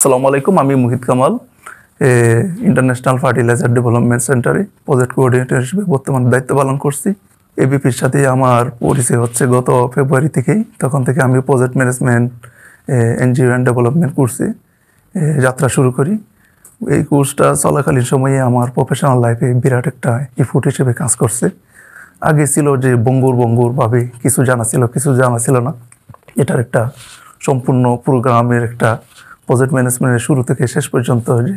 আসসালামু আলাইকুম, আমি Muhit Kamal international fertilizer development সেন্টারে প্রজেক্ট কোঅর্ডিনেটর হিসেবে বর্তমানে দায়িত্ব পালন করছি। এবিপির সাথে আমার পরিচয় হচ্ছে গত ফেব্রুয়ারি থেকেই। তখন থেকে আমি project management NGO and development কোর্সে যাত্রা শুরু করি। এই কোর্সটা চলাকালীন সময়ে আমার প্রফেশনাল লাইফে বিরাট একটা ইফোর্ট হিসেবে কাজ করছে। আগে ছিল যে বঙ্গুরভাবে কিছু জানা ছিল না। এটার একটা সম্পূর্ণ প্রোগ্রামের একটা প্রজেক্ট ম্যানেজমেন্টের শুরু থেকে শেষ পর্যন্ত যে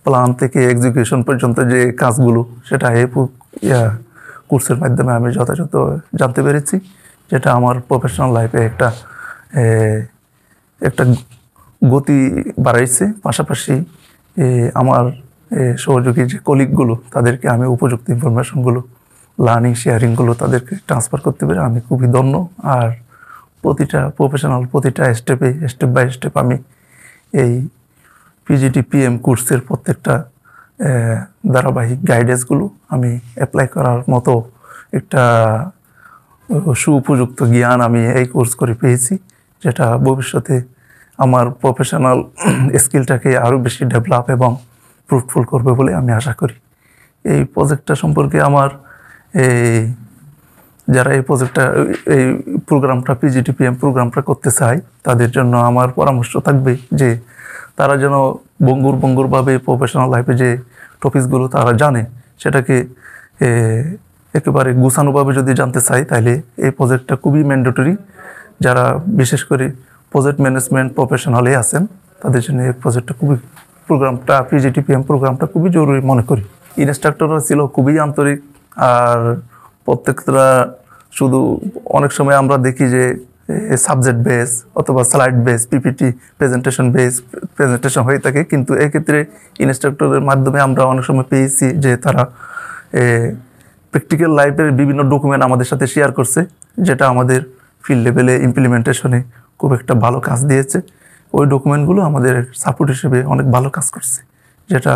প্ল্যান থেকে এক্সিকিউশন পর্যন্ত যে কাজগুলো, সেটা এই কোর্সের মাধ্যমে আমি যথাযথ জানতে পেরেছি, যেটা আমার প্রফেশনাল লাইফে একটা গতি বাড়াইছে। পাশাপাশি আমার সহযোগী যে কলিগগুলো, তাদেরকে আমি উপযুক্ত ইনফরমেশনগুলো, লার্নিং শেয়ারিংগুলো তাদেরকে ট্রান্সফার করতে পেরে আমি খুবই ধন্য। আর প্রতিটা স্টেপ বাই স্টেপ আমি এই পিজিটিপিএম কোর্সের প্রত্যেকটা ধারাবাহিক গাইডেন্সগুলো আমি অ্যাপ্লাই করার মতো একটা সুউপযুক্ত জ্ঞান আমি এই কোর্স করে পেয়েছি, যেটা ভবিষ্যতে আমার প্রফেশনাল স্কিলটাকে আরও বেশি ডেভেলপ এবং ফ্রুটফুল করবে বলে আমি আশা করি। এই প্রজেক্টটা সম্পর্কে আমার যারা এই প্রোগ্রামটা পিজিটিপিএম প্রোগ্রামটা করতে চায়, তাদের জন্য আমার পরামর্শ থাকবে যে তারা যেন বঙ্গুরভাবে প্রফেশনাল লাইফে যে টপিকসগুলো তারা জানে, সেটাকে একেবারে গুছানোভাবে যদি জানতে চায়, তাহলে এই প্রজেক্টটা খুবই ম্যান্ডেটরি। যারা বিশেষ করে প্রজেক্ট ম্যানেজমেন্ট প্রফেশনালে আছেন, তাদের জন্য এই পিজিটিপিএম প্রোগ্রামটা খুবই জরুরি মনে করি। ইনস্ট্রাক্টররা ছিল খুবই আন্তরিক, আর প্রত্যেকটা শুধু অনেক সময় আমরা দেখি যে সাবজেক্ট বেস অথবা স্লাইড বেস, পিপিটি প্রেজেন্টেশন হয়ে থাকে, কিন্তু এক্ষেত্রে ইনস্ট্রাক্টরের মাধ্যমে আমরা অনেক সময় পেয়েছি যে তারা প্র্যাকটিক্যাল লাইফের বিভিন্ন ডকুমেন্ট আমাদের সাথে শেয়ার করছে, যেটা আমাদের ফিল্ড লেভেলে ইমপ্লিমেন্টেশনে খুব একটা ভালো কাজ দিয়েছে। ওই ডকুমেন্টগুলো আমাদের সাপোর্ট হিসেবে অনেক ভালো কাজ করছে, যেটা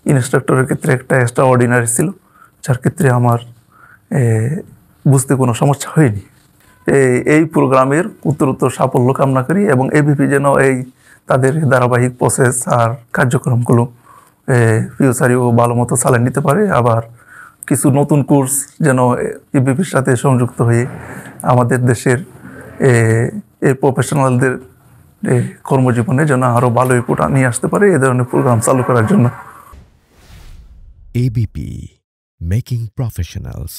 ইনস্ট্রাক্টরের ক্ষেত্রে একটা এক্সট্রা অর্ডিনারি ছিল, যার ক্ষেত্রে আমার বুঝতে কোনো সমস্যা হয়নি। এই প্রোগ্রামের উত্তরোত্তর সাফল্য কামনা করি, এবং এবিপি যেন তাদের ধারাবাহিক প্রসেস আর কার্যক্রমগুলো ফিউচারেও ভালো মতো চালিয়ে নিতে পারে। আবার কিছু নতুন কোর্স যেন এবিপির সাথে সংযুক্ত হয়ে আমাদের দেশের এই প্রফেশনালদের কর্মজীবনে যেন আরও ভালো ইনপুট নিয়ে আসতে পারে, এ ধরনের প্রোগ্রাম চালু করার জন্য। ABP, Making Professionals.